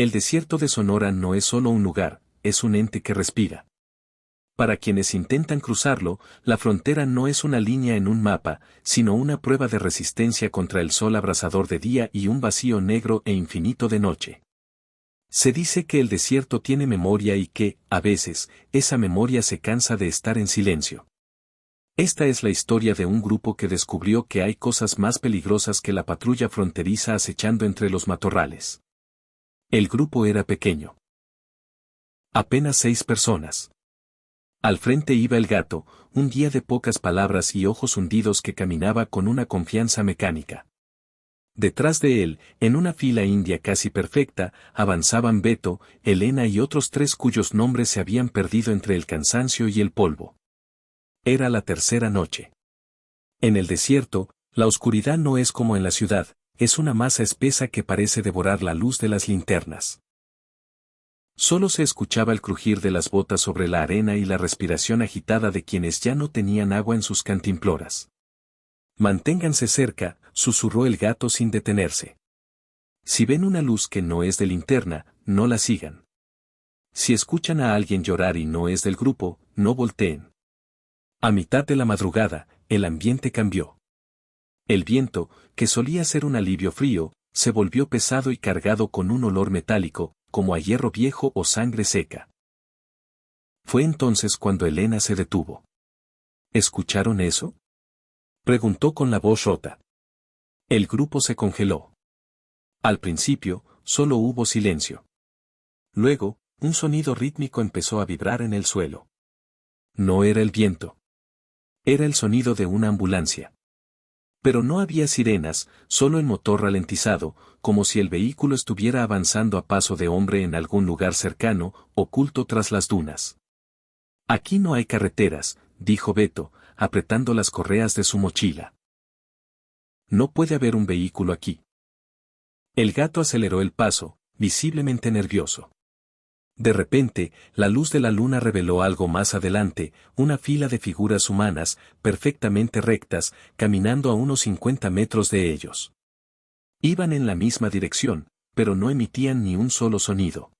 El desierto de Sonora no es solo un lugar, es un ente que respira. Para quienes intentan cruzarlo, la frontera no es una línea en un mapa, sino una prueba de resistencia contra el sol abrasador de día y un vacío negro e infinito de noche. Se dice que el desierto tiene memoria y que, a veces, esa memoria se cansa de estar en silencio. Esta es la historia de un grupo que descubrió que hay cosas más peligrosas que la patrulla fronteriza acechando entre los matorrales. El grupo era pequeño. Apenas 6 personas. Al frente iba el gato, un guía de pocas palabras y ojos hundidos que caminaba con una confianza mecánica. Detrás de él, en una fila india casi perfecta, avanzaban Beto, Elena y otros 3 cuyos nombres se habían perdido entre el cansancio y el polvo. Era la tercera noche. En el desierto, la oscuridad no es como en la ciudad, es una masa espesa que parece devorar la luz de las linternas. Solo se escuchaba el crujir de las botas sobre la arena y la respiración agitada de quienes ya no tenían agua en sus cantimploras. Manténganse cerca, susurró el gato sin detenerse. Si ven una luz que no es de linterna, no la sigan. Si escuchan a alguien llorar y no es del grupo, no volteen. A mitad de la madrugada, el ambiente cambió. El viento, que solía ser un alivio frío, se volvió pesado y cargado con un olor metálico, como a hierro viejo o sangre seca. Fue entonces cuando Elena se detuvo. ¿Escucharon eso?, preguntó con la voz rota. El grupo se congeló. Al principio, solo hubo silencio. Luego, un sonido rítmico empezó a vibrar en el suelo. No era el viento. Era el sonido de una ambulancia. Pero no había sirenas, solo el motor ralentizado, como si el vehículo estuviera avanzando a paso de hombre en algún lugar cercano, oculto tras las dunas. Aquí no hay carreteras, dijo Beto, apretando las correas de su mochila. No puede haber un vehículo aquí. El gato aceleró el paso, visiblemente nervioso. De repente, la luz de la luna reveló algo más adelante, una fila de figuras humanas, perfectamente rectas, caminando a unos 50 metros de ellos. Iban en la misma dirección, pero no emitían ni un solo sonido.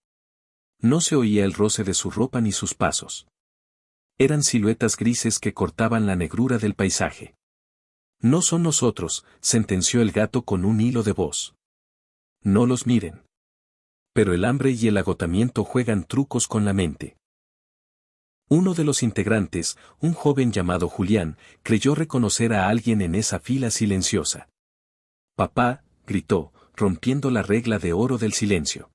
No se oía el roce de su ropa ni sus pasos. Eran siluetas grises que cortaban la negrura del paisaje. No son nosotros, sentenció el gato con un hilo de voz. No los miren. Pero el hambre y el agotamiento juegan trucos con la mente. Uno de los integrantes, un joven llamado Julián, creyó reconocer a alguien en esa fila silenciosa. «Papá», gritó, rompiendo la regla de oro del silencio.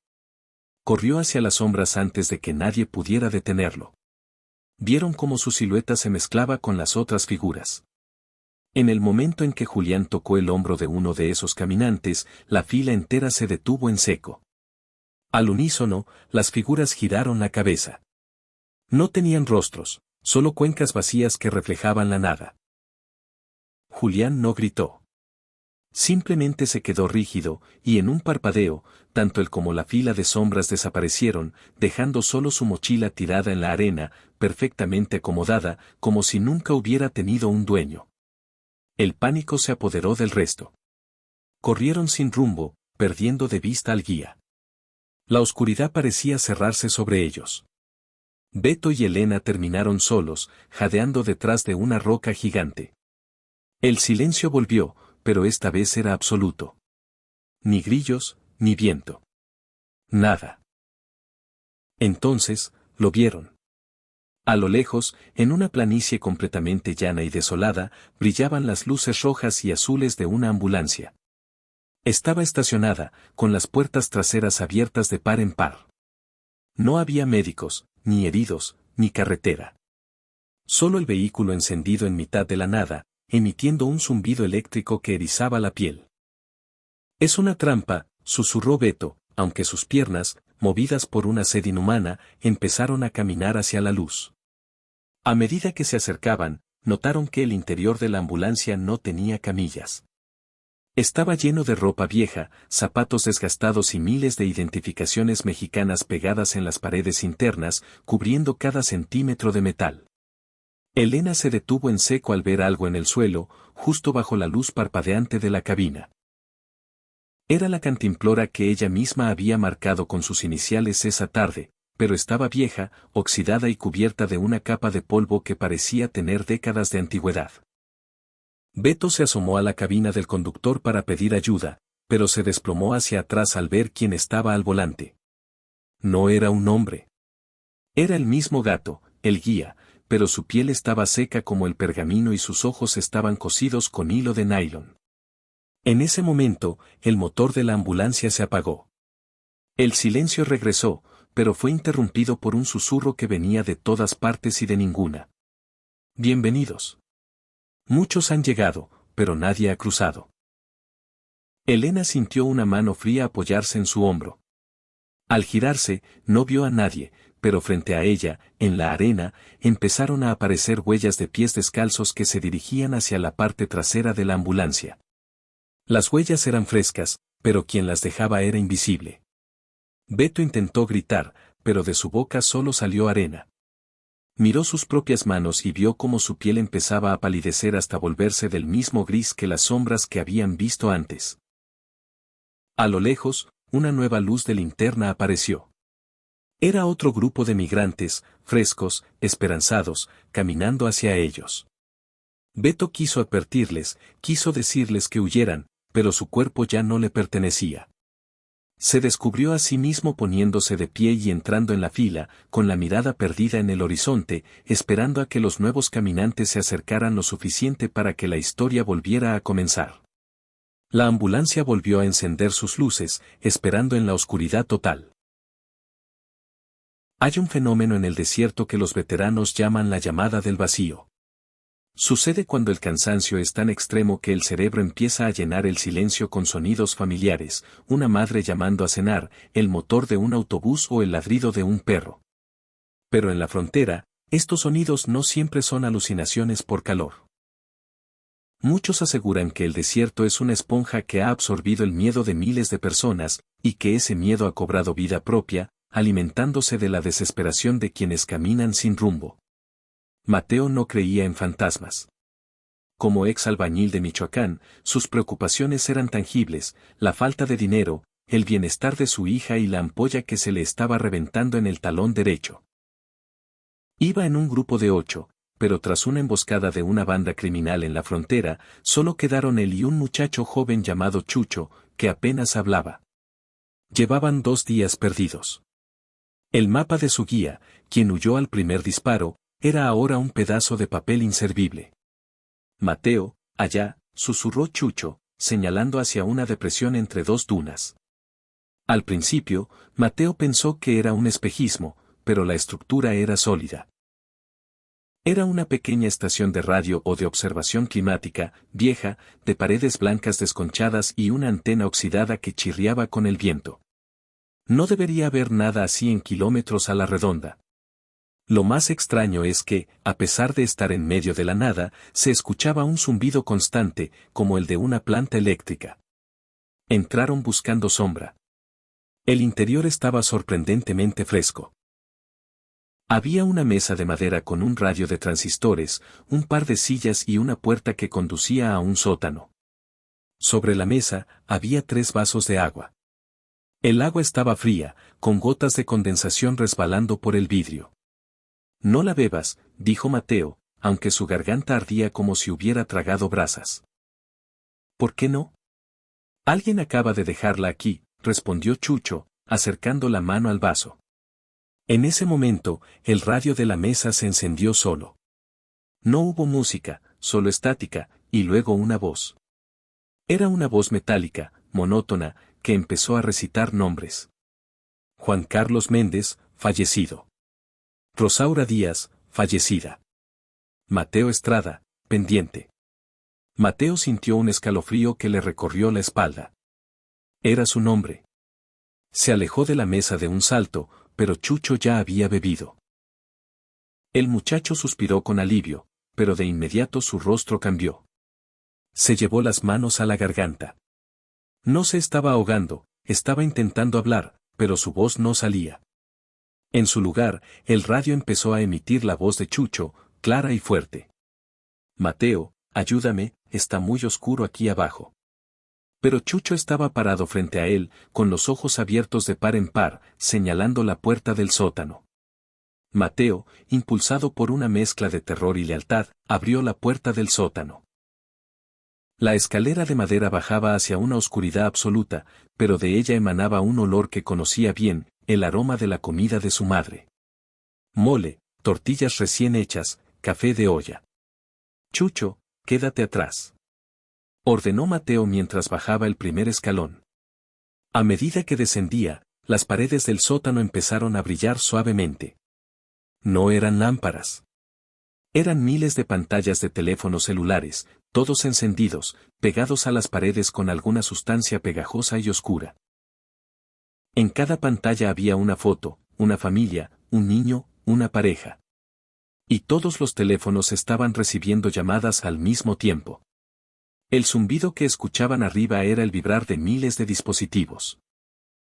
Corrió hacia las sombras antes de que nadie pudiera detenerlo. Vieron cómo su silueta se mezclaba con las otras figuras. En el momento en que Julián tocó el hombro de uno de esos caminantes, la fila entera se detuvo en seco. Al unísono, las figuras giraron la cabeza. No tenían rostros, solo cuencas vacías que reflejaban la nada. Julián no gritó. Simplemente se quedó rígido, y en un parpadeo, tanto él como la fila de sombras desaparecieron, dejando solo su mochila tirada en la arena, perfectamente acomodada, como si nunca hubiera tenido un dueño. El pánico se apoderó del resto. Corrieron sin rumbo, perdiendo de vista al guía. La oscuridad parecía cerrarse sobre ellos. Beto y Elena terminaron solos, jadeando detrás de una roca gigante. El silencio volvió, pero esta vez era absoluto. Ni grillos, ni viento. Nada. Entonces, lo vieron. A lo lejos, en una planicie completamente llana y desolada, brillaban las luces rojas y azules de una ambulancia. Estaba estacionada, con las puertas traseras abiertas de par en par. No había médicos, ni heridos, ni carretera. Solo el vehículo encendido en mitad de la nada, emitiendo un zumbido eléctrico que erizaba la piel. «Es una trampa», susurró Beto, aunque sus piernas, movidas por una sed inhumana, empezaron a caminar hacia la luz. A medida que se acercaban, notaron que el interior de la ambulancia no tenía camillas. Estaba lleno de ropa vieja, zapatos desgastados y miles de identificaciones mexicanas pegadas en las paredes internas, cubriendo cada centímetro de metal. Elena se detuvo en seco al ver algo en el suelo, justo bajo la luz parpadeante de la cabina. Era la cantimplora que ella misma había marcado con sus iniciales esa tarde, pero estaba vieja, oxidada y cubierta de una capa de polvo que parecía tener décadas de antigüedad. Beto se asomó a la cabina del conductor para pedir ayuda, pero se desplomó hacia atrás al ver quién estaba al volante. No era un hombre. Era el mismo gato, el guía, pero su piel estaba seca como el pergamino y sus ojos estaban cosidos con hilo de nylon. En ese momento, el motor de la ambulancia se apagó. El silencio regresó, pero fue interrumpido por un susurro que venía de todas partes y de ninguna. Bienvenidos. Muchos han llegado, pero nadie ha cruzado. Elena sintió una mano fría apoyarse en su hombro. Al girarse, no vio a nadie, pero frente a ella, en la arena, empezaron a aparecer huellas de pies descalzos que se dirigían hacia la parte trasera de la ambulancia. Las huellas eran frescas, pero quien las dejaba era invisible. Beto intentó gritar, pero de su boca solo salió arena. Miró sus propias manos y vio cómo su piel empezaba a palidecer hasta volverse del mismo gris que las sombras que habían visto antes. A lo lejos, una nueva luz de linterna apareció. Era otro grupo de migrantes, frescos, esperanzados, caminando hacia ellos. Beto quiso advertirles, quiso decirles que huyeran, pero su cuerpo ya no le pertenecía. Se descubrió a sí mismo poniéndose de pie y entrando en la fila, con la mirada perdida en el horizonte, esperando a que los nuevos caminantes se acercaran lo suficiente para que la historia volviera a comenzar. La ambulancia volvió a encender sus luces, esperando en la oscuridad total. Hay un fenómeno en el desierto que los veteranos llaman la llamada del vacío. Sucede cuando el cansancio es tan extremo que el cerebro empieza a llenar el silencio con sonidos familiares, una madre llamando a cenar, el motor de un autobús o el ladrido de un perro. Pero en la frontera, estos sonidos no siempre son alucinaciones por calor. Muchos aseguran que el desierto es una esponja que ha absorbido el miedo de miles de personas, y que ese miedo ha cobrado vida propia, alimentándose de la desesperación de quienes caminan sin rumbo. Mateo no creía en fantasmas. Como ex albañil de Michoacán, sus preocupaciones eran tangibles, la falta de dinero, el bienestar de su hija y la ampolla que se le estaba reventando en el talón derecho. Iba en un grupo de 8, pero tras una emboscada de una banda criminal en la frontera, solo quedaron él y un muchacho joven llamado Chucho, que apenas hablaba. Llevaban 2 días perdidos. El mapa de su guía, quien huyó al primer disparo, era ahora un pedazo de papel inservible. Mateo, allá, susurró Chucho, señalando hacia una depresión entre 2 dunas. Al principio, Mateo pensó que era un espejismo, pero la estructura era sólida. Era una pequeña estación de radio o de observación climática, vieja, de paredes blancas desconchadas y una antena oxidada que chirriaba con el viento. No debería haber nada así en kilómetros a la redonda. Lo más extraño es que, a pesar de estar en medio de la nada, se escuchaba un zumbido constante, como el de una planta eléctrica. Entraron buscando sombra. El interior estaba sorprendentemente fresco. Había una mesa de madera con un radio de transistores, un par de sillas y una puerta que conducía a un sótano. Sobre la mesa, había 3 vasos de agua. El agua estaba fría, con gotas de condensación resbalando por el vidrio. No la bebas, dijo Mateo, aunque su garganta ardía como si hubiera tragado brasas. ¿Por qué no? Alguien acaba de dejarla aquí, respondió Chucho, acercando la mano al vaso. En ese momento, el radio de la mesa se encendió solo. No hubo música, solo estática, y luego una voz. Era una voz metálica, monótona, que empezó a recitar nombres. Juan Carlos Méndez, fallecido. Rosaura Díaz, fallecida. Mateo Estrada, pendiente. Mateo sintió un escalofrío que le recorrió la espalda. Era su nombre. Se alejó de la mesa de un salto, pero Chucho ya había bebido. El muchacho suspiró con alivio, pero de inmediato su rostro cambió. Se llevó las manos a la garganta. No se estaba ahogando, estaba intentando hablar, pero su voz no salía. En su lugar, el radio empezó a emitir la voz de Chucho, clara y fuerte. Mateo, ayúdame, está muy oscuro aquí abajo. Pero Chucho estaba parado frente a él, con los ojos abiertos de par en par, señalando la puerta del sótano. Mateo, impulsado por una mezcla de terror y lealtad, abrió la puerta del sótano. La escalera de madera bajaba hacia una oscuridad absoluta, pero de ella emanaba un olor que conocía bien, el aroma de la comida de su madre. Mole, tortillas recién hechas, café de olla. Chucho, quédate atrás, ordenó Mateo mientras bajaba el primer escalón. A medida que descendía, las paredes del sótano empezaron a brillar suavemente. No eran lámparas. Eran miles de pantallas de teléfonos celulares, todos encendidos, pegados a las paredes con alguna sustancia pegajosa y oscura. En cada pantalla había una foto, una familia, un niño, una pareja. Y todos los teléfonos estaban recibiendo llamadas al mismo tiempo. El zumbido que escuchaban arriba era el vibrar de miles de dispositivos.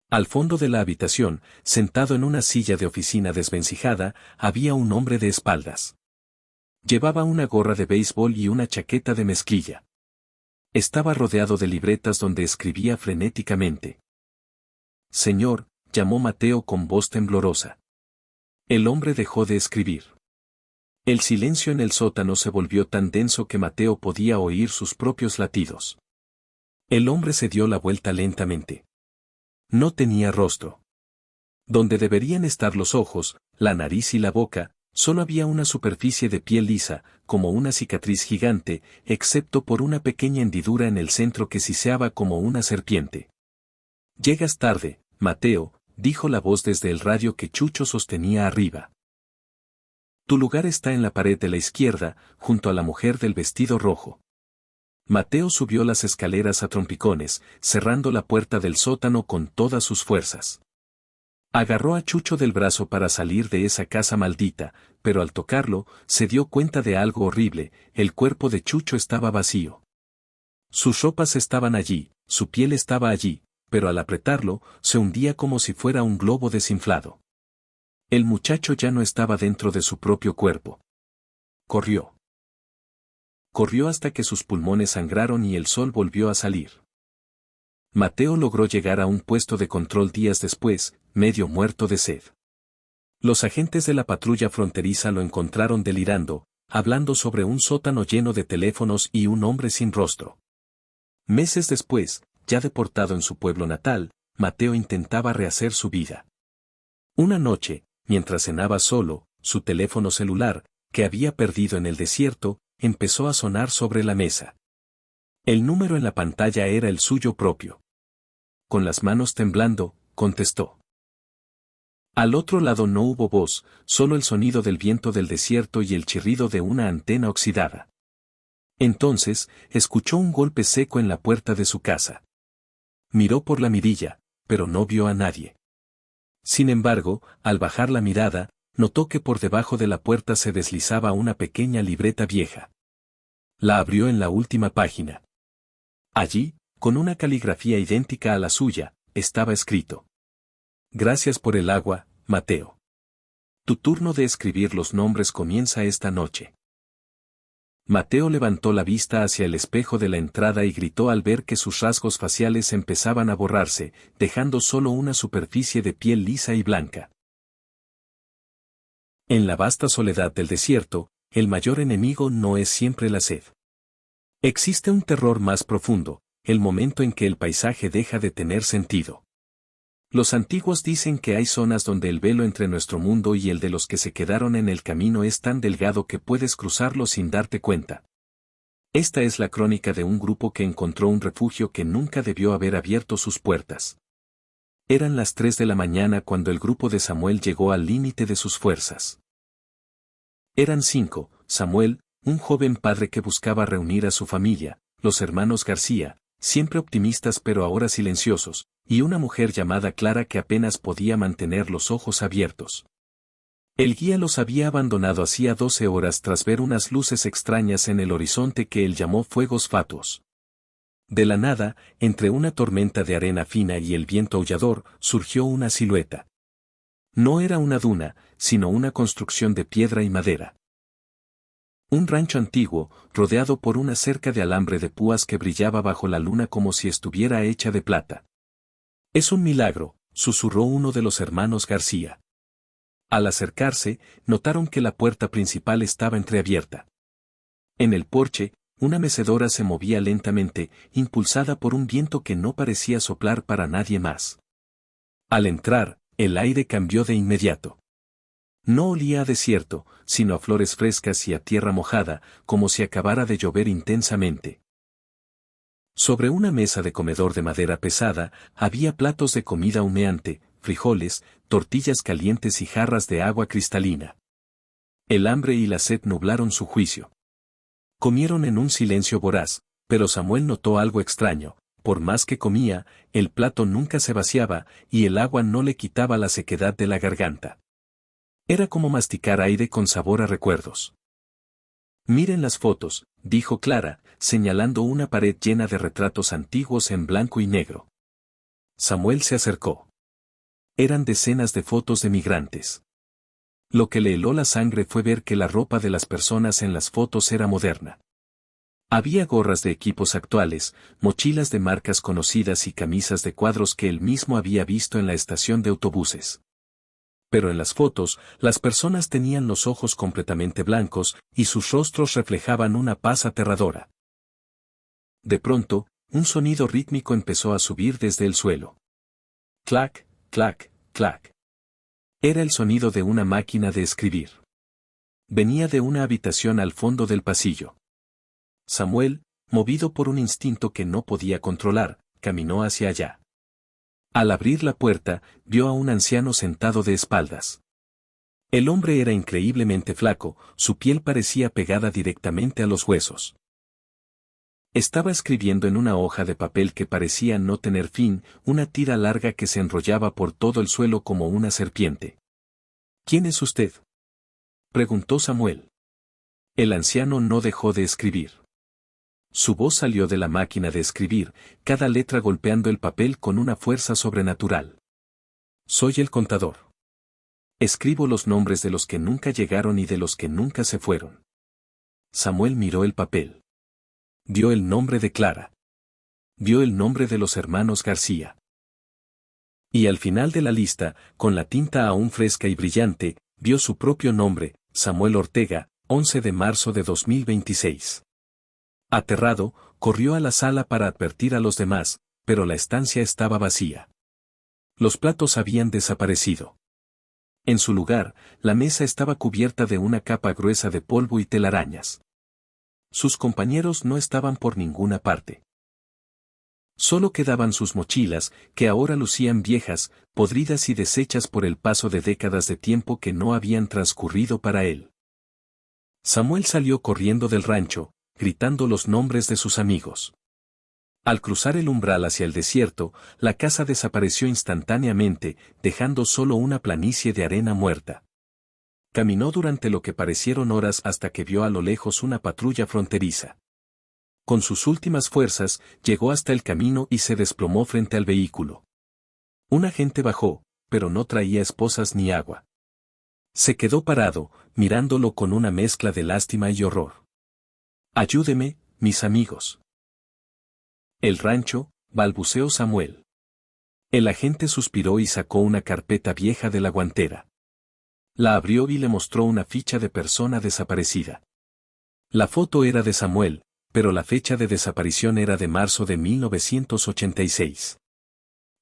Al fondo de la habitación, sentado en una silla de oficina desvencijada, había un hombre de espaldas. Llevaba una gorra de béisbol y una chaqueta de mezclilla. Estaba rodeado de libretas donde escribía frenéticamente. Señor, llamó Mateo con voz temblorosa. El hombre dejó de escribir. El silencio en el sótano se volvió tan denso que Mateo podía oír sus propios latidos. El hombre se dio la vuelta lentamente. No tenía rostro. Donde deberían estar los ojos, la nariz y la boca, solo había una superficie de piel lisa, como una cicatriz gigante, excepto por una pequeña hendidura en el centro que siseaba como una serpiente. Llegas tarde, Mateo, dijo la voz desde el radio que Chucho sostenía arriba. Tu lugar está en la pared de la izquierda, junto a la mujer del vestido rojo. Mateo subió las escaleras a trompicones, cerrando la puerta del sótano con todas sus fuerzas. Agarró a Chucho del brazo para salir de esa casa maldita, pero al tocarlo, se dio cuenta de algo horrible, el cuerpo de Chucho estaba vacío. Sus ropas estaban allí, su piel estaba allí, pero al apretarlo, se hundía como si fuera un globo desinflado. El muchacho ya no estaba dentro de su propio cuerpo. Corrió. Corrió hasta que sus pulmones sangraron y el sol volvió a salir. Mateo logró llegar a un puesto de control días después, medio muerto de sed. Los agentes de la patrulla fronteriza lo encontraron delirando, hablando sobre un sótano lleno de teléfonos y un hombre sin rostro. Meses después, ya deportado en su pueblo natal, Mateo intentaba rehacer su vida. Una noche, mientras cenaba solo, su teléfono celular, que había perdido en el desierto, empezó a sonar sobre la mesa. El número en la pantalla era el suyo propio. Con las manos temblando, contestó. Al otro lado no hubo voz, solo el sonido del viento del desierto y el chirrido de una antena oxidada. Entonces, escuchó un golpe seco en la puerta de su casa. Miró por la mirilla, pero no vio a nadie. Sin embargo, al bajar la mirada, notó que por debajo de la puerta se deslizaba una pequeña libreta vieja. La abrió en la última página. Allí, con una caligrafía idéntica a la suya, estaba escrito. Gracias por el agua, Mateo. Tu turno de escribir los nombres comienza esta noche. Mateo levantó la vista hacia el espejo de la entrada y gritó al ver que sus rasgos faciales empezaban a borrarse, dejando solo una superficie de piel lisa y blanca. En la vasta soledad del desierto, el mayor enemigo no es siempre la sed. Existe un terror más profundo, el momento en que el paisaje deja de tener sentido. Los antiguos dicen que hay zonas donde el velo entre nuestro mundo y el de los que se quedaron en el camino es tan delgado que puedes cruzarlo sin darte cuenta. Esta es la crónica de un grupo que encontró un refugio que nunca debió haber abierto sus puertas. Eran las 3 de la mañana cuando el grupo de Samuel llegó al límite de sus fuerzas. Eran 5, Samuel, un joven padre que buscaba reunir a su familia, los hermanos García, siempre optimistas pero ahora silenciosos, y una mujer llamada Clara que apenas podía mantener los ojos abiertos. El guía los había abandonado hacía 12 horas tras ver unas luces extrañas en el horizonte que él llamó fuegos fatuos. De la nada, entre una tormenta de arena fina y el viento aullador, surgió una silueta. No era una duna, sino una construcción de piedra y madera. Un rancho antiguo, rodeado por una cerca de alambre de púas que brillaba bajo la luna como si estuviera hecha de plata. Es un milagro, susurró uno de los hermanos García. Al acercarse, notaron que la puerta principal estaba entreabierta. En el porche, una mecedora se movía lentamente, impulsada por un viento que no parecía soplar para nadie más. Al entrar, el aire cambió de inmediato. No olía a desierto, sino a flores frescas y a tierra mojada, como si acabara de llover intensamente. Sobre una mesa de comedor de madera pesada, había platos de comida humeante, frijoles, tortillas calientes y jarras de agua cristalina. El hambre y la sed nublaron su juicio. Comieron en un silencio voraz, pero Samuel notó algo extraño: por más que comía, el plato nunca se vaciaba, y el agua no le quitaba la sequedad de la garganta. Era como masticar aire con sabor a recuerdos. Miren las fotos, dijo Clara, señalando una pared llena de retratos antiguos en blanco y negro. Samuel se acercó. Eran decenas de fotos de migrantes. Lo que le heló la sangre fue ver que la ropa de las personas en las fotos era moderna. Había gorras de equipos actuales, mochilas de marcas conocidas y camisas de cuadros que él mismo había visto en la estación de autobuses. Pero en las fotos, las personas tenían los ojos completamente blancos, y sus rostros reflejaban una paz aterradora. De pronto, un sonido rítmico empezó a subir desde el suelo. Clac, clac, clac. Era el sonido de una máquina de escribir. Venía de una habitación al fondo del pasillo. Samuel, movido por un instinto que no podía controlar, caminó hacia allá. Al abrir la puerta, vio a un anciano sentado de espaldas. El hombre era increíblemente flaco, su piel parecía pegada directamente a los huesos. Estaba escribiendo en una hoja de papel que parecía no tener fin, una tira larga que se enrollaba por todo el suelo como una serpiente. ¿Quién es usted?, preguntó Samuel. El anciano no dejó de escribir. Su voz salió de la máquina de escribir, cada letra golpeando el papel con una fuerza sobrenatural. Soy el contador. Escribo los nombres de los que nunca llegaron y de los que nunca se fueron. Samuel miró el papel. Vio el nombre de Clara. Vio el nombre de los hermanos García. Y al final de la lista, con la tinta aún fresca y brillante, vio su propio nombre, Samuel Ortega, 11 de marzo de 2026. Aterrado, corrió a la sala para advertir a los demás, pero la estancia estaba vacía. Los platos habían desaparecido. En su lugar, la mesa estaba cubierta de una capa gruesa de polvo y telarañas. Sus compañeros no estaban por ninguna parte. Solo quedaban sus mochilas, que ahora lucían viejas, podridas y deshechas por el paso de décadas de tiempo que no habían transcurrido para él. Samuel salió corriendo del rancho, gritando los nombres de sus amigos. Al cruzar el umbral hacia el desierto, la casa desapareció instantáneamente, dejando solo una planicie de arena muerta. Caminó durante lo que parecieron horas hasta que vio a lo lejos una patrulla fronteriza. Con sus últimas fuerzas, llegó hasta el camino y se desplomó frente al vehículo. Un agente bajó, pero no traía esposas ni agua. Se quedó parado, mirándolo con una mezcla de lástima y horror. Ayúdeme, mis amigos. El rancho, balbuceó Samuel. El agente suspiró y sacó una carpeta vieja de la guantera. La abrió y le mostró una ficha de persona desaparecida. La foto era de Samuel, pero la fecha de desaparición era de marzo de 1986.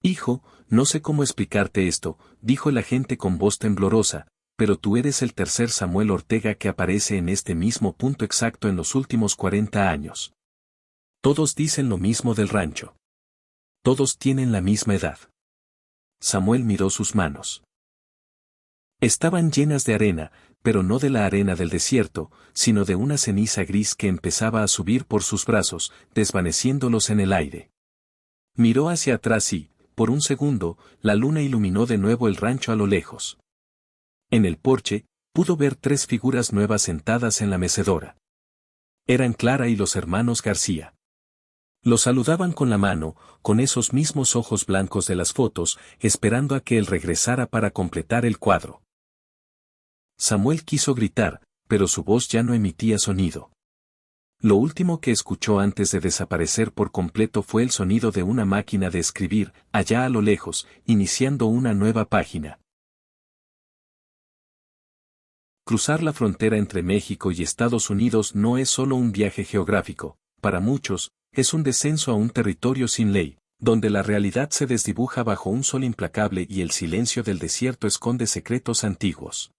Hijo, no sé cómo explicarte esto, dijo el agente con voz temblorosa, pero tú eres el tercer Samuel Ortega que aparece en este mismo punto exacto en los últimos 40 años. Todos dicen lo mismo del rancho. Todos tienen la misma edad. Samuel miró sus manos. Estaban llenas de arena, pero no de la arena del desierto, sino de una ceniza gris que empezaba a subir por sus brazos, desvaneciéndolos en el aire. Miró hacia atrás y, por un segundo, la luna iluminó de nuevo el rancho a lo lejos. En el porche, pudo ver 3 figuras nuevas sentadas en la mecedora. Eran Clara y los hermanos García. Lo saludaban con la mano, con esos mismos ojos blancos de las fotos, esperando a que él regresara para completar el cuadro. Samuel quiso gritar, pero su voz ya no emitía sonido. Lo último que escuchó antes de desaparecer por completo fue el sonido de una máquina de escribir, allá a lo lejos, iniciando una nueva página. Cruzar la frontera entre México y Estados Unidos no es solo un viaje geográfico, para muchos, es un descenso a un territorio sin ley, donde la realidad se desdibuja bajo un sol implacable y el silencio del desierto esconde secretos antiguos.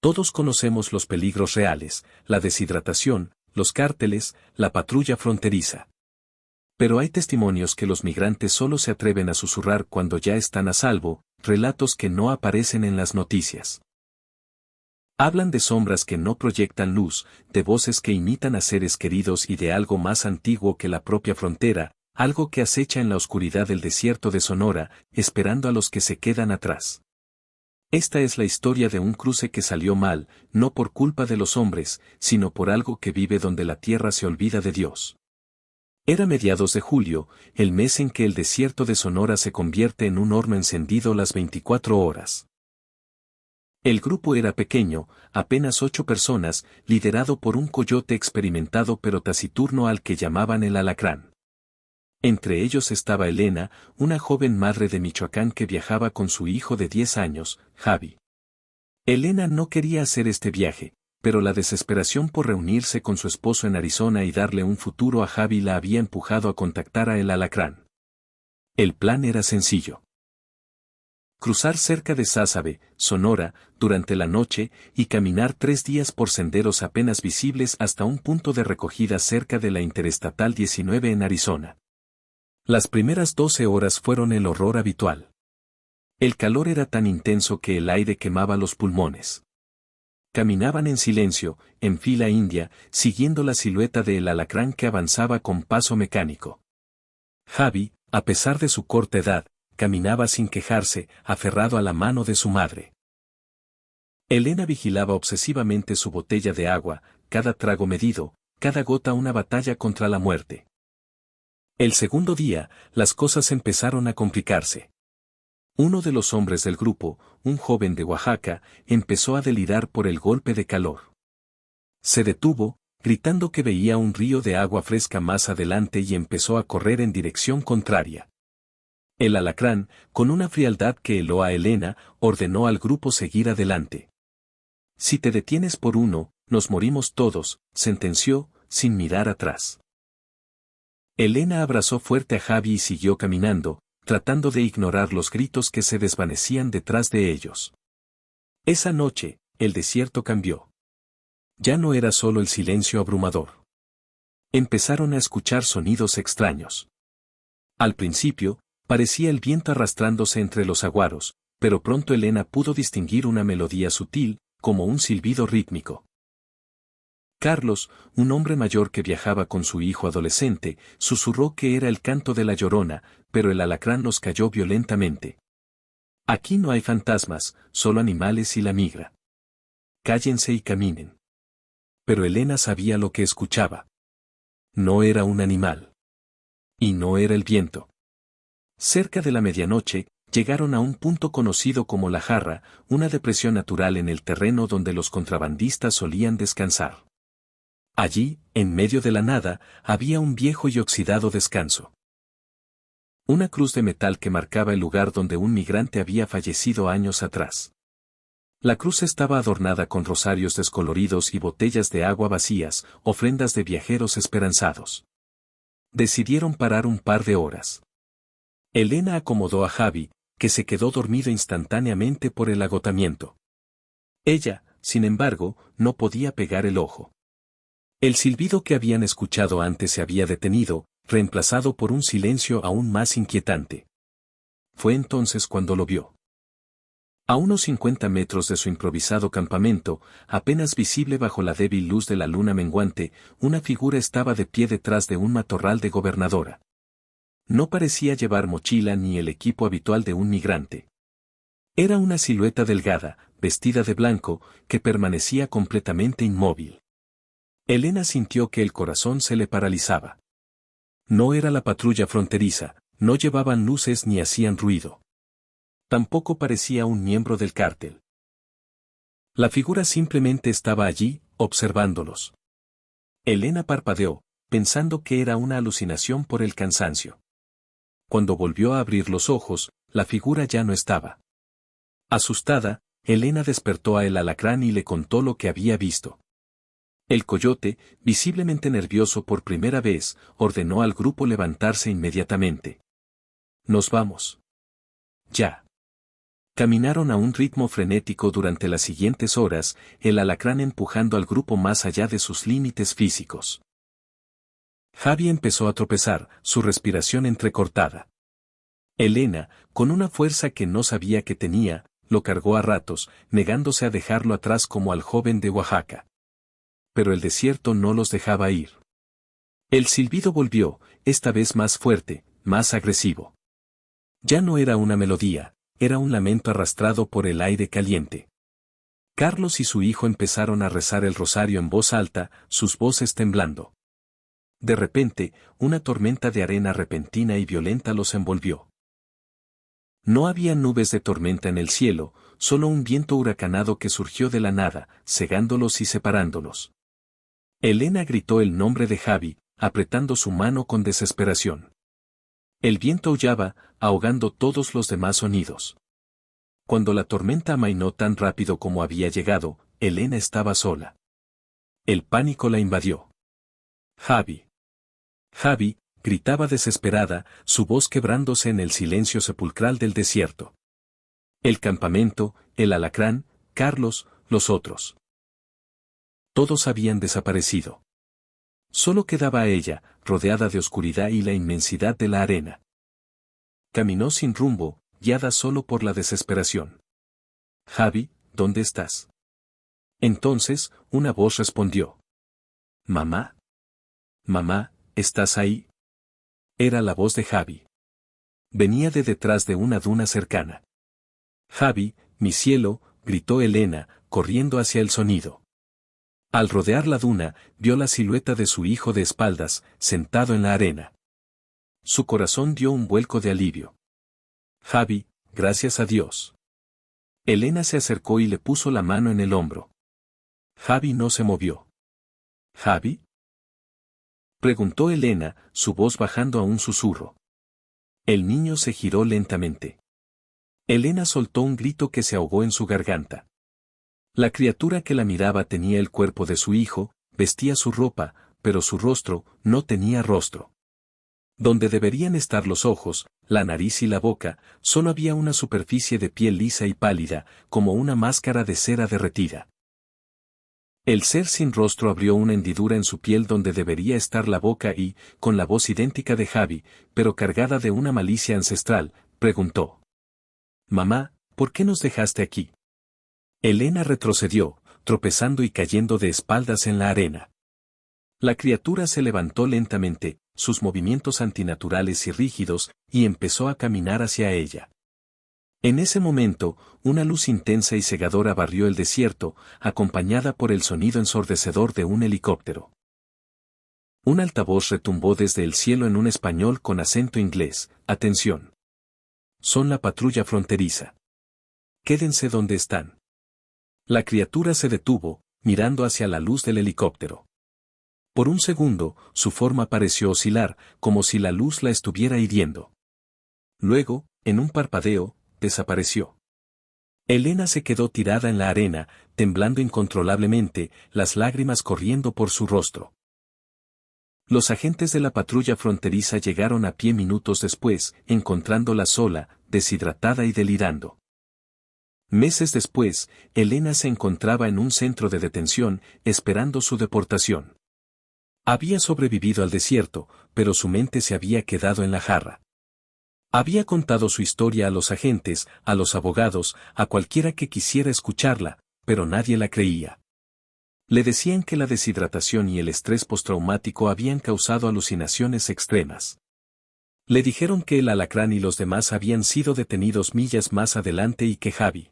Todos conocemos los peligros reales, la deshidratación, los cárteles, la patrulla fronteriza. Pero hay testimonios que los migrantes solo se atreven a susurrar cuando ya están a salvo, relatos que no aparecen en las noticias. Hablan de sombras que no proyectan luz, de voces que imitan a seres queridos y de algo más antiguo que la propia frontera, algo que acecha en la oscuridad del desierto de Sonora, esperando a los que se quedan atrás. Esta es la historia de un cruce que salió mal, no por culpa de los hombres, sino por algo que vive donde la tierra se olvida de Dios. Era mediados de julio, el mes en que el desierto de Sonora se convierte en un horno encendido las 24 horas. El grupo era pequeño, apenas 8 personas, liderado por un coyote experimentado pero taciturno al que llamaban el Alacrán. Entre ellos estaba Elena, una joven madre de Michoacán que viajaba con su hijo de 10 años, Javi. Elena no quería hacer este viaje, pero la desesperación por reunirse con su esposo en Arizona y darle un futuro a Javi la había empujado a contactar a El Alacrán. El plan era sencillo. Cruzar cerca de Sázabe, Sonora, durante la noche, y caminar 3 días por senderos apenas visibles hasta un punto de recogida cerca de la Interestatal 19 en Arizona. Las primeras 12 horas fueron el horror habitual. El calor era tan intenso que el aire quemaba los pulmones. Caminaban en silencio, en fila india, siguiendo la silueta de El Alacrán que avanzaba con paso mecánico. Javi, a pesar de su corta edad, caminaba sin quejarse, aferrado a la mano de su madre. Elena vigilaba obsesivamente su botella de agua, cada trago medido, cada gota una batalla contra la muerte. El segundo día, las cosas empezaron a complicarse. Uno de los hombres del grupo, un joven de Oaxaca, empezó a delirar por el golpe de calor. Se detuvo, gritando que veía un río de agua fresca más adelante y empezó a correr en dirección contraria. El Alacrán, con una frialdad que heló a Elena, ordenó al grupo seguir adelante. Si te detienes por uno, nos morimos todos, sentenció, sin mirar atrás. Elena abrazó fuerte a Javi y siguió caminando, tratando de ignorar los gritos que se desvanecían detrás de ellos. Esa noche, el desierto cambió. Ya no era solo el silencio abrumador. Empezaron a escuchar sonidos extraños. Al principio, parecía el viento arrastrándose entre los saguaros, pero pronto Elena pudo distinguir una melodía sutil, como un silbido rítmico. Carlos, un hombre mayor que viajaba con su hijo adolescente, susurró que era el canto de la Llorona, pero el Alacrán los calló violentamente. Aquí no hay fantasmas, solo animales y la migra. Cállense y caminen. Pero Elena sabía lo que escuchaba. No era un animal. Y no era el viento. Cerca de la medianoche, llegaron a un punto conocido como La Jarra, una depresión natural en el terreno donde los contrabandistas solían descansar. Allí, en medio de la nada, había un viejo y oxidado descanso. Una cruz de metal que marcaba el lugar donde un migrante había fallecido años atrás. La cruz estaba adornada con rosarios descoloridos y botellas de agua vacías, ofrendas de viajeros esperanzados. Decidieron parar un par de horas. Elena acomodó a Javi, que se quedó dormido instantáneamente por el agotamiento. Ella, sin embargo, no podía pegar el ojo. El silbido que habían escuchado antes se había detenido, reemplazado por un silencio aún más inquietante. Fue entonces cuando lo vio. A unos 50 metros de su improvisado campamento, apenas visible bajo la débil luz de la luna menguante, una figura estaba de pie detrás de un matorral de gobernadora. No parecía llevar mochila ni el equipo habitual de un migrante. Era una silueta delgada, vestida de blanco, que permanecía completamente inmóvil. Elena sintió que el corazón se le paralizaba. No era la patrulla fronteriza, no llevaban luces ni hacían ruido. Tampoco parecía un miembro del cártel. La figura simplemente estaba allí, observándolos. Elena parpadeó, pensando que era una alucinación por el cansancio. Cuando volvió a abrir los ojos, la figura ya no estaba. Asustada, Elena despertó a el alacrán y le contó lo que había visto. El coyote, visiblemente nervioso por primera vez, ordenó al grupo levantarse inmediatamente. «Nos vamos. Ya». Caminaron a un ritmo frenético durante las siguientes horas, el alacrán empujando al grupo más allá de sus límites físicos. Javi empezó a tropezar, su respiración entrecortada. Elena, con una fuerza que no sabía que tenía, lo cargó a ratos, negándose a dejarlo atrás como al joven de Oaxaca. Pero el desierto no los dejaba ir. El silbido volvió, esta vez más fuerte, más agresivo. Ya no era una melodía, era un lamento arrastrado por el aire caliente. Carlos y su hijo empezaron a rezar el rosario en voz alta, sus voces temblando. De repente, una tormenta de arena repentina y violenta los envolvió. No había nubes de tormenta en el cielo, solo un viento huracanado que surgió de la nada, cegándolos y separándolos. Elena gritó el nombre de Javi, apretando su mano con desesperación. El viento aullaba, ahogando todos los demás sonidos. Cuando la tormenta amainó tan rápido como había llegado, Elena estaba sola. El pánico la invadió. «Javi. Javi», gritaba desesperada, su voz quebrándose en el silencio sepulcral del desierto. El campamento, el alacrán, Carlos, los otros. Todos habían desaparecido. Solo quedaba ella, rodeada de oscuridad y la inmensidad de la arena. Caminó sin rumbo, guiada solo por la desesperación. «Javi, ¿dónde estás?» Entonces, una voz respondió. «Mamá. Mamá, ¿estás ahí?» Era la voz de Javi. Venía de detrás de una duna cercana. «Javi, mi cielo», gritó Elena, corriendo hacia el sonido. Al rodear la duna, vio la silueta de su hijo de espaldas, sentado en la arena. Su corazón dio un vuelco de alivio. «Javi, gracias a Dios». Elena se acercó y le puso la mano en el hombro. Javi no se movió. «¿Javi?», preguntó Elena, su voz bajando a un susurro. El niño se giró lentamente. Elena soltó un grito que se ahogó en su garganta. La criatura que la miraba tenía el cuerpo de su hijo, vestía su ropa, pero su rostro no tenía rostro. Donde deberían estar los ojos, la nariz y la boca, solo había una superficie de piel lisa y pálida, como una máscara de cera derretida. El ser sin rostro abrió una hendidura en su piel donde debería estar la boca y, con la voz idéntica de Javi, pero cargada de una malicia ancestral, preguntó. «Mamá, ¿por qué nos dejaste aquí?» Elena retrocedió, tropezando y cayendo de espaldas en la arena. La criatura se levantó lentamente, sus movimientos antinaturales y rígidos, y empezó a caminar hacia ella. En ese momento, una luz intensa y cegadora barrió el desierto, acompañada por el sonido ensordecedor de un helicóptero. Un altavoz retumbó desde el cielo en un español con acento inglés. «Atención. Son la patrulla fronteriza. Quédense donde están». La criatura se detuvo, mirando hacia la luz del helicóptero. Por un segundo, su forma pareció oscilar, como si la luz la estuviera hiriendo. Luego, en un parpadeo, desapareció. Elena se quedó tirada en la arena, temblando incontrolablemente, las lágrimas corriendo por su rostro. Los agentes de la patrulla fronteriza llegaron a pie minutos después, encontrándola sola, deshidratada y delirando. Meses después, Elena se encontraba en un centro de detención, esperando su deportación. Había sobrevivido al desierto, pero su mente se había quedado en la jarra. Había contado su historia a los agentes, a los abogados, a cualquiera que quisiera escucharla, pero nadie la creía. Le decían que la deshidratación y el estrés postraumático habían causado alucinaciones extremas. Le dijeron que el alacrán y los demás habían sido detenidos millas más adelante y que Javi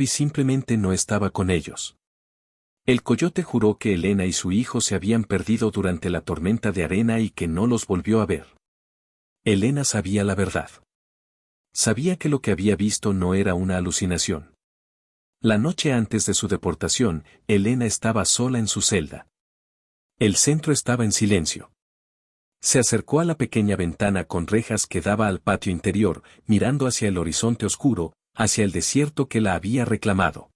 simplemente no estaba con ellos. El coyote juró que Elena y su hijo se habían perdido durante la tormenta de arena y que no los volvió a ver. Elena sabía la verdad. Sabía que lo que había visto no era una alucinación. La noche antes de su deportación, Elena estaba sola en su celda. El centro estaba en silencio. Se acercó a la pequeña ventana con rejas que daba al patio interior, mirando hacia el horizonte oscuro, hacia el desierto que la había reclamado.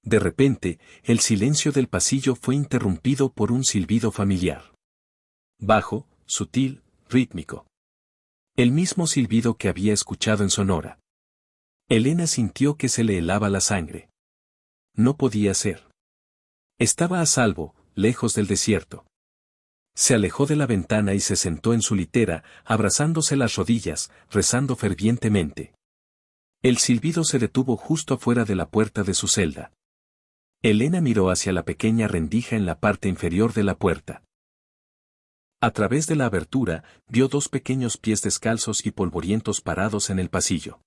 De repente, el silencio del pasillo fue interrumpido por un silbido familiar. Bajo, sutil, rítmico. El mismo silbido que había escuchado en Sonora. Elena sintió que se le helaba la sangre. No podía ser. Estaba a salvo, lejos del desierto. Se alejó de la ventana y se sentó en su litera, abrazándose las rodillas, rezando fervientemente. El silbido se detuvo justo afuera de la puerta de su celda. Elena miró hacia la pequeña rendija en la parte inferior de la puerta. A través de la abertura, vio dos pequeños pies descalzos y polvorientos parados en el pasillo.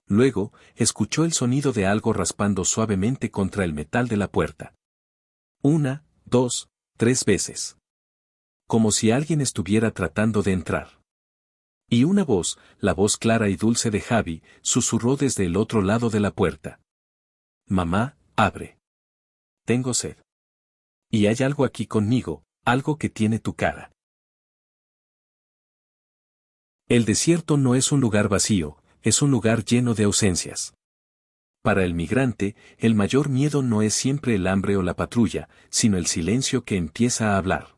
Luego, escuchó el sonido de algo raspando suavemente contra el metal de la puerta. 1, 2, 3 veces. Como si alguien estuviera tratando de entrar. Y una voz, la voz clara y dulce de Javi, susurró desde el otro lado de la puerta. Mamá, abre. Tengo sed. Y hay algo aquí conmigo, algo que tiene tu cara. El desierto no es un lugar vacío, es un lugar lleno de ausencias. Para el migrante, el mayor miedo no es siempre el hambre o la patrulla, sino el silencio que empieza a hablar.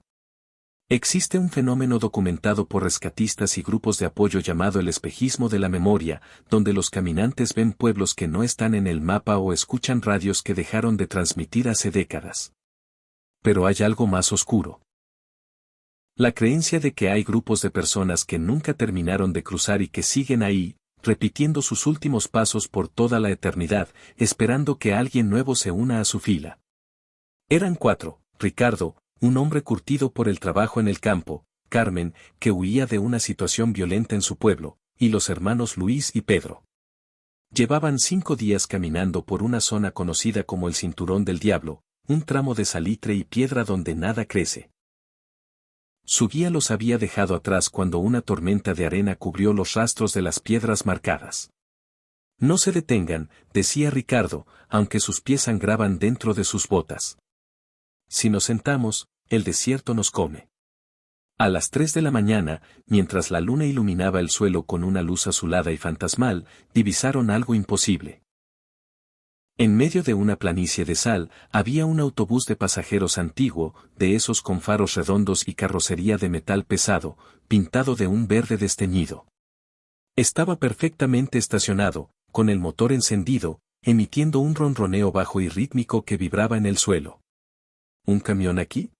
Existe un fenómeno documentado por rescatistas y grupos de apoyo llamado el espejismo de la memoria, donde los caminantes ven pueblos que no están en el mapa o escuchan radios que dejaron de transmitir hace décadas. Pero hay algo más oscuro. La creencia de que hay grupos de personas que nunca terminaron de cruzar y que siguen ahí, repitiendo sus últimos pasos por toda la eternidad, esperando que alguien nuevo se una a su fila. Eran 4, Ricardo, un hombre curtido por el trabajo en el campo, Carmen, que huía de una situación violenta en su pueblo, y los hermanos Luis y Pedro. Llevaban 5 días caminando por una zona conocida como el Cinturón del Diablo, un tramo de salitre y piedra donde nada crece. Su guía los había dejado atrás cuando una tormenta de arena cubrió los rastros de las piedras marcadas. No se detengan, decía Ricardo, aunque sus pies sangraban dentro de sus botas. Si nos sentamos, el desierto nos come. A las 3 de la mañana, mientras la luna iluminaba el suelo con una luz azulada y fantasmal, divisaron algo imposible. En medio de una planicie de sal, había un autobús de pasajeros antiguo, de esos con faros redondos y carrocería de metal pesado, pintado de un verde desteñido. Estaba perfectamente estacionado, con el motor encendido, emitiendo un ronroneo bajo y rítmico que vibraba en el suelo. ¿Un camión aquí?,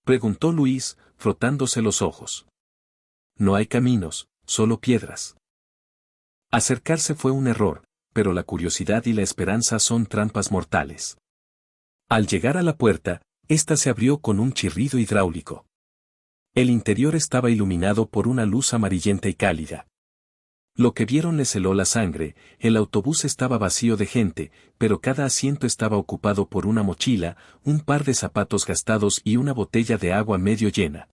preguntó Luis, frotándose los ojos. No hay caminos, solo piedras. Acercarse fue un error, pero la curiosidad y la esperanza son trampas mortales. Al llegar a la puerta, ésta se abrió con un chirrido hidráulico. El interior estaba iluminado por una luz amarillenta y cálida. Lo que vieron les heló la sangre, el autobús estaba vacío de gente, pero cada asiento estaba ocupado por una mochila, un par de zapatos gastados y una botella de agua medio llena.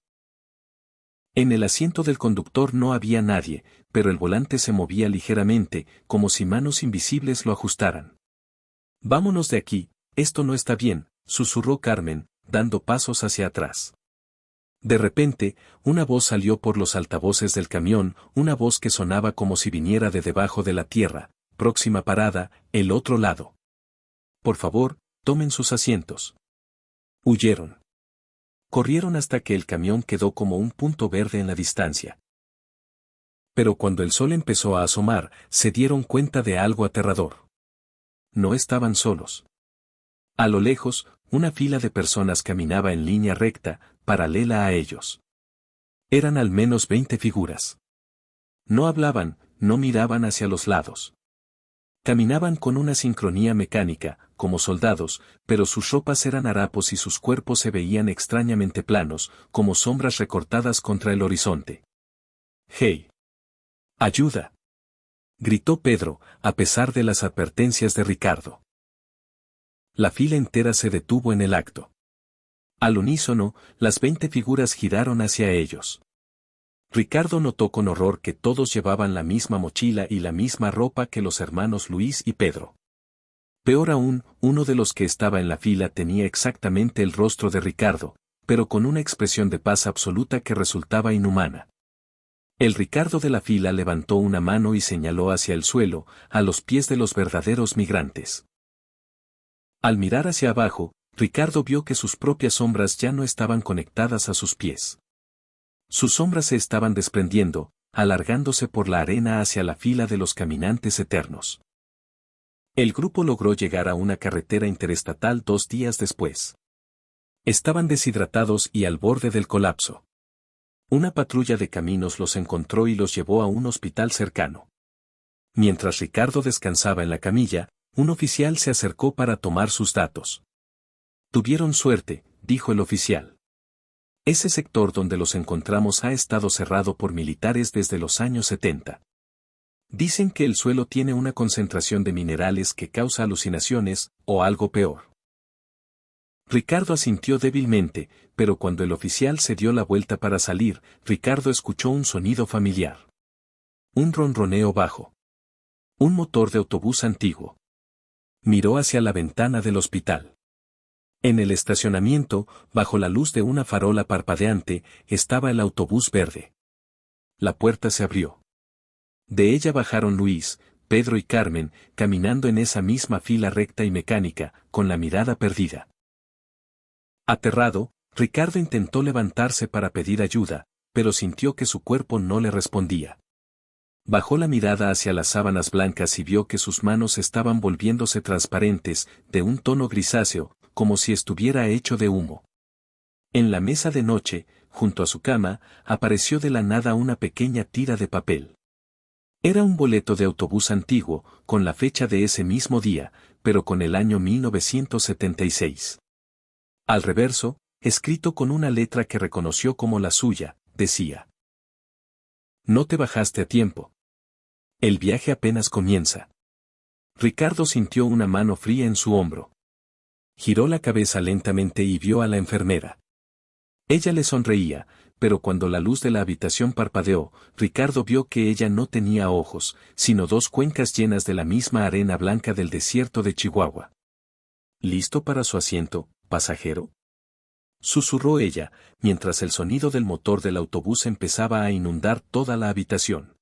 En el asiento del conductor no había nadie, pero el volante se movía ligeramente, como si manos invisibles lo ajustaran. Vámonos de aquí, esto no está bien, susurró Carmen, dando pasos hacia atrás. De repente, una voz salió por los altavoces del camión, una voz que sonaba como si viniera de debajo de la tierra. Próxima parada, el otro lado. Por favor, tomen sus asientos. Huyeron. Corrieron hasta que el camión quedó como un punto verde en la distancia. Pero cuando el sol empezó a asomar, se dieron cuenta de algo aterrador. No estaban solos. A lo lejos, una fila de personas caminaba en línea recta, paralela a ellos. Eran al menos 20 figuras. No hablaban, no miraban hacia los lados. Caminaban con una sincronía mecánica, como soldados, pero sus ropas eran harapos y sus cuerpos se veían extrañamente planos, como sombras recortadas contra el horizonte. ¡Hey! ¡Ayuda!, gritó Pedro, a pesar de las advertencias de Ricardo. La fila entera se detuvo en el acto. Al unísono, las 20 figuras giraron hacia ellos. Ricardo notó con horror que todos llevaban la misma mochila y la misma ropa que los hermanos Luis y Pedro. Peor aún, uno de los que estaba en la fila tenía exactamente el rostro de Ricardo, pero con una expresión de paz absoluta que resultaba inhumana. El Ricardo de la fila levantó una mano y señaló hacia el suelo, a los pies de los verdaderos migrantes. Al mirar hacia abajo, Ricardo vio que sus propias sombras ya no estaban conectadas a sus pies. Sus sombras se estaban desprendiendo, alargándose por la arena hacia la fila de los caminantes eternos. El grupo logró llegar a una carretera interestatal 2 días después. Estaban deshidratados y al borde del colapso. Una patrulla de caminos los encontró y los llevó a un hospital cercano. Mientras Ricardo descansaba en la camilla, un oficial se acercó para tomar sus datos. Tuvieron suerte, dijo el oficial. Ese sector donde los encontramos ha estado cerrado por militares desde los años 70. Dicen que el suelo tiene una concentración de minerales que causa alucinaciones, o algo peor. Ricardo asintió débilmente, pero cuando el oficial se dio la vuelta para salir, Ricardo escuchó un sonido familiar. Un ronroneo bajo. Un motor de autobús antiguo. Miró hacia la ventana del hospital. En el estacionamiento, bajo la luz de una farola parpadeante, estaba el autobús verde. La puerta se abrió. De ella bajaron Luis, Pedro y Carmen, caminando en esa misma fila recta y mecánica, con la mirada perdida. Aterrado, Ricardo intentó levantarse para pedir ayuda, pero sintió que su cuerpo no le respondía. Bajó la mirada hacia las sábanas blancas y vio que sus manos estaban volviéndose transparentes, de un tono grisáceo, como si estuviera hecho de humo. En la mesa de noche, junto a su cama, apareció de la nada una pequeña tira de papel. Era un boleto de autobús antiguo, con la fecha de ese mismo día, pero con el año 1976. Al reverso, escrito con una letra que reconoció como la suya, decía: No te bajaste a tiempo. El viaje apenas comienza. Ricardo sintió una mano fría en su hombro. Giró la cabeza lentamente y vio a la enfermera. Ella le sonreía, pero cuando la luz de la habitación parpadeó, Ricardo vio que ella no tenía ojos, sino 2 cuencas llenas de la misma arena blanca del desierto de Chihuahua. ¿Listo para su asiento, pasajero?, susurró ella, mientras el sonido del motor del autobús empezaba a inundar toda la habitación.